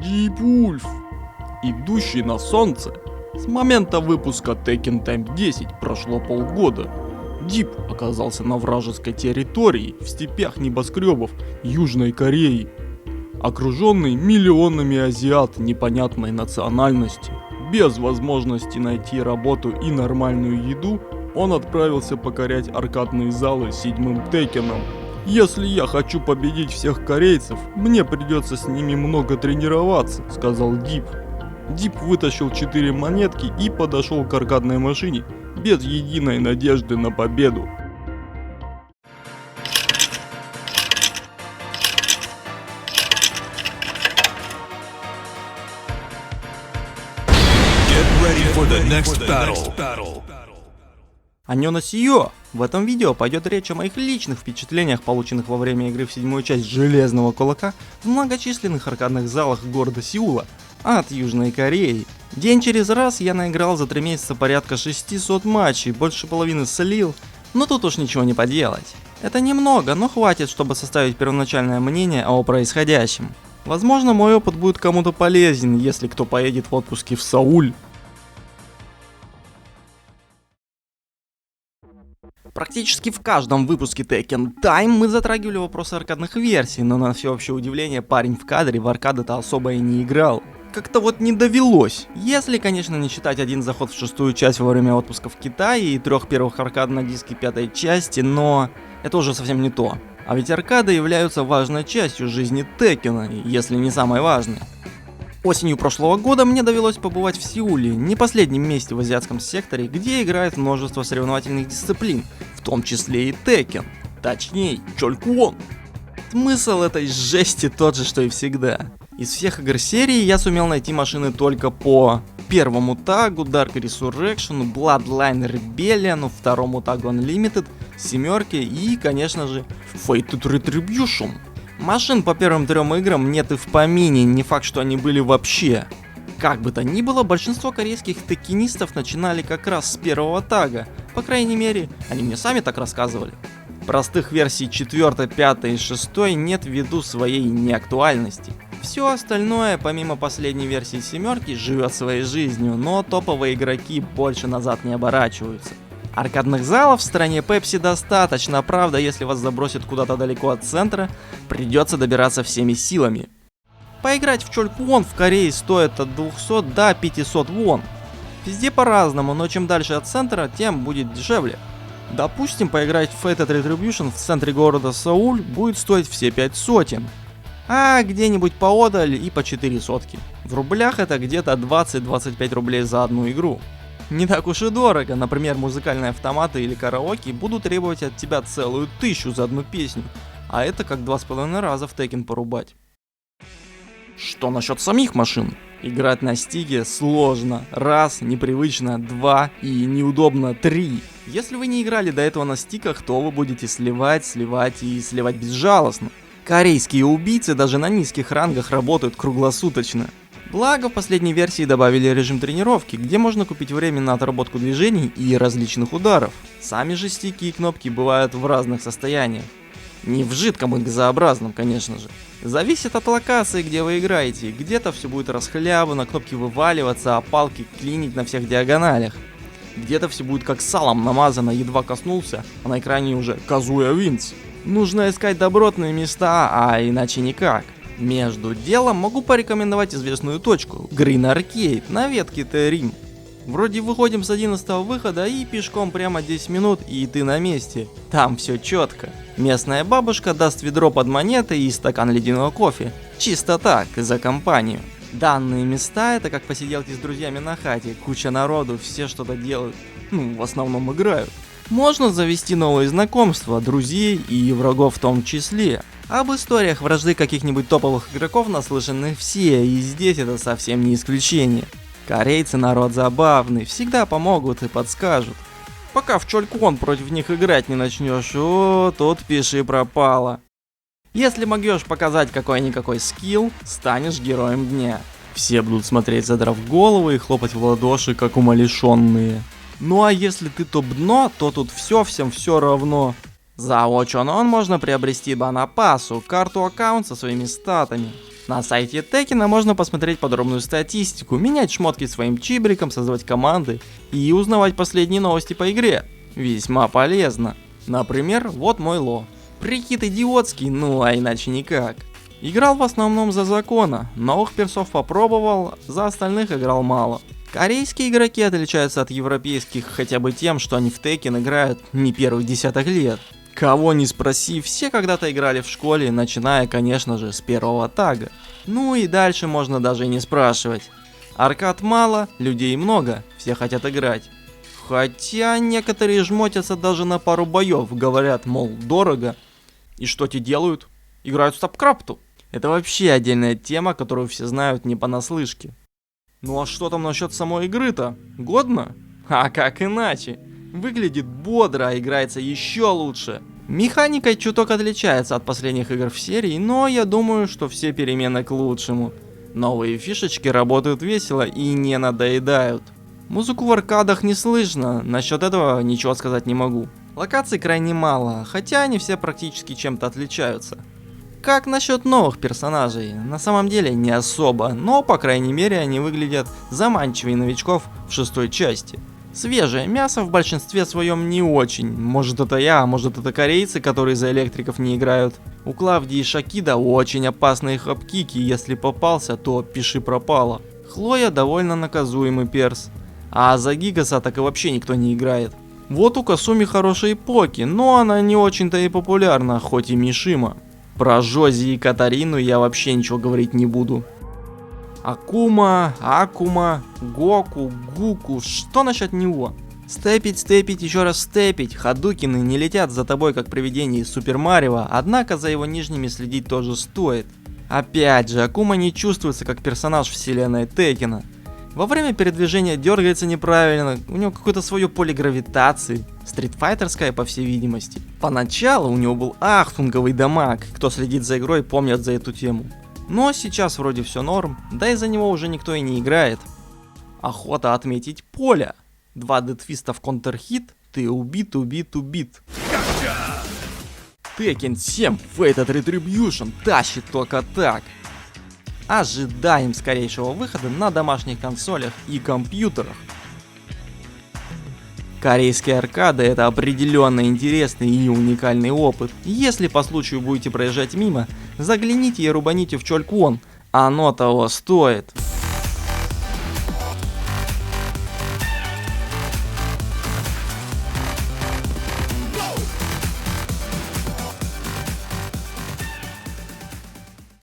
Deep Wolf, идущий на солнце. С момента выпуска Tekken Time 10 прошло полгода. Дип оказался на вражеской территории в степях небоскребов Южной Кореи, окруженный миллионами азиат непонятной национальности. Без возможности найти работу и нормальную еду, он отправился покорять аркадные залы седьмым Текеном. «Если я хочу победить всех корейцев, мне придется с ними много тренироваться», — сказал Дип. Дип вытащил 4 монетки и подошел к аркадной машине без единой надежды на победу. Аньонасио! В этом видео пойдет речь о моих личных впечатлениях, полученных во время игры в седьмую часть Железного Кулака в многочисленных аркадных залах города Сеула от Южной Кореи. День через раз я наиграл за 3 месяца порядка 600 матчей, больше половины слил, но тут уж ничего не поделать. Это немного, но хватит, чтобы составить первоначальное мнение о происходящем. Возможно, мой опыт будет кому-то полезен, если кто поедет в отпуске в Сеуль. Практически в каждом выпуске Tekken Time мы затрагивали вопросы аркадных версий, но на всеобщее удивление парень в кадре в аркады-то особо и не играл. Как-то вот не довелось. Если, конечно, не считать один заход в 6-ю часть во время отпуска в Китае и 3 первых аркад на диске 5-й части, но это уже совсем не то. А ведь аркады являются важной частью жизни Теккена, если не самой важной. Осенью прошлого года мне довелось побывать в Сеуле, не последнем месте в азиатском секторе, где играет множество соревновательных дисциплин, в том числе и Tekken, точнее Чольквон. Смысл этой жести тот же, что и всегда. Из всех игр серии я сумел найти машины только по первому тагу, Dark Resurrection, Bloodline Rebellion, второму тагу Unlimited, 7 и, конечно же, Fated Retribution. Машин по первым 3 играм нет и в помине, не факт, что они были вообще. Как бы то ни было, большинство корейских теккенистов начинали как раз с первого тага, по крайней мере, они мне сами так рассказывали. Простых версий 4, 5 и 6 нет ввиду своей неактуальности. Все остальное, помимо последней версии 7, живет своей жизнью, но топовые игроки больше назад не оборачиваются. Аркадных залов в стране Pepsi достаточно, правда, если вас забросит куда-то далеко от центра, придется добираться всеми силами. Поиграть в Чольквон в Корее стоит от 200 до 500 вон. Везде по-разному, но чем дальше от центра, тем будет дешевле. Допустим, поиграть в Fated Retribution в центре города Сеуль будет стоить все 500, а где-нибудь поодаль и по 400. В рублях это где-то 20-25 рублей за одну игру. Не так уж и дорого, например, музыкальные автоматы или караоке будут требовать от тебя целую 1000 за одну песню, а это как 2,5 раза в Tekken порубать. Что насчет самих машин? Играть на стике сложно, раз, непривычно, 2 и неудобно 3. Если вы не играли до этого на стиках, то вы будете сливать безжалостно. Корейские убийцы даже на низких рангах работают круглосуточно. Благо, в последней версии добавили режим тренировки, где можно купить время на отработку движений и различных ударов. Сами же стики и кнопки бывают в разных состояниях. Не в жидком и газообразном, конечно же. Зависит от локации, где вы играете. Где-то все будет расхлябано, кнопки вываливаться, а палки клинить на всех диагоналях. Где-то все будет как салом намазано, едва коснулся, а на экране уже Казуя Винс. Нужно искать добротные места, а иначе никак. Между делом могу порекомендовать известную точку Green Arcade на ветке Т-Рим. Вроде выходим с 11-го выхода и пешком прямо 10 минут и ты на месте. Там все четко. Местная бабушка даст ведро под монеты и стакан ледяного кофе. Чисто так, за компанию. Данные места это как посиделки с друзьями на хате. Куча народу, все что-то делают. В основном играют. Можно завести новые знакомства, друзей и врагов в том числе. Об историях вражды каких-нибудь топовых игроков наслышаны все, и здесь это совсем не исключение. Корейцы народ забавный, всегда помогут и подскажут. Пока в Чольквон против них играть не начнешь, тут пиши пропало. Если могешь показать какой-никакой скилл, станешь героем дня. Все будут смотреть, задрав головы и хлопать в ладоши, как умалишенные. Ну а если ты топ-дно, то тут всем все равно. За Очонон можно приобрести Банапасу, карту аккаунт со своими статами. На сайте Tekken можно посмотреть подробную статистику, менять шмотки своим чибриком, создавать команды и узнавать последние новости по игре. Весьма полезно. Например, вот мой ло. Прикид идиотский, ну а иначе никак. Играл в основном за Закона, новых персов попробовал, за остальных играл мало. Корейские игроки отличаются от европейских хотя бы тем, что они в Tekken играют не первых десяток лет. Кого не спроси, все когда-то играли в школе, начиная, конечно же, с первого тага. Ну и дальше можно даже и не спрашивать. Аркад мало, людей много, все хотят играть. Хотя некоторые жмотятся даже на пару боев, говорят, мол, дорого. И что те делают? Играют в Стабкрафту. Это вообще отдельная тема, которую все знают не понаслышке. Ну а что там насчет самой игры-то? Годно? А как иначе? Выглядит бодро, а играется еще лучше. Механика чуток отличается от последних игр в серии, но я думаю, что все перемены к лучшему. Новые фишечки работают весело и не надоедают. Музыку в аркадах не слышно, насчет этого ничего сказать не могу. Локаций крайне мало, хотя они все практически чем-то отличаются. Как насчет новых персонажей? На самом деле не особо, но по крайней мере они выглядят заманчивее новичков в 6-й части. Свежее мясо в большинстве своем не очень. Может это я, а может это корейцы, которые за электриков не играют. У Клавдии и Шакида очень опасные хапкики, если попался, то пиши пропало. Хлоя довольно наказуемый перс. А за Гигаса так и вообще никто не играет. Вот у Касуми хорошие поки, но она не очень-то и популярна, хоть и Мишима. Про Жози и Катарину я вообще ничего говорить не буду. Акума, Гоку, Гуку, что насчет него? Степить, еще раз степить, Хадукины не летят за тобой как привидение из Супер Марио, однако за его нижними следить тоже стоит. Опять же, Акума не чувствуется как персонаж вселенной Текена. Во время передвижения дергается неправильно, у него какое-то свое поле гравитации, стритфайтерское по всей видимости. Поначалу у него был ахтунговый дамаг, кто следит за игрой, помнят за эту тему. Но сейчас вроде все норм, да и за него уже никто и не играет. Охота отметить поле. 2 дедфиста в контрхит, ты убит. Tekken 7 Fated Retribution тащит только так. Ожидаем скорейшего выхода на домашних консолях и компьютерах. Корейские аркады — это определенно интересный и уникальный опыт. Если по случаю будете проезжать мимо, загляните и рубаните в Чольквон, оно того стоит.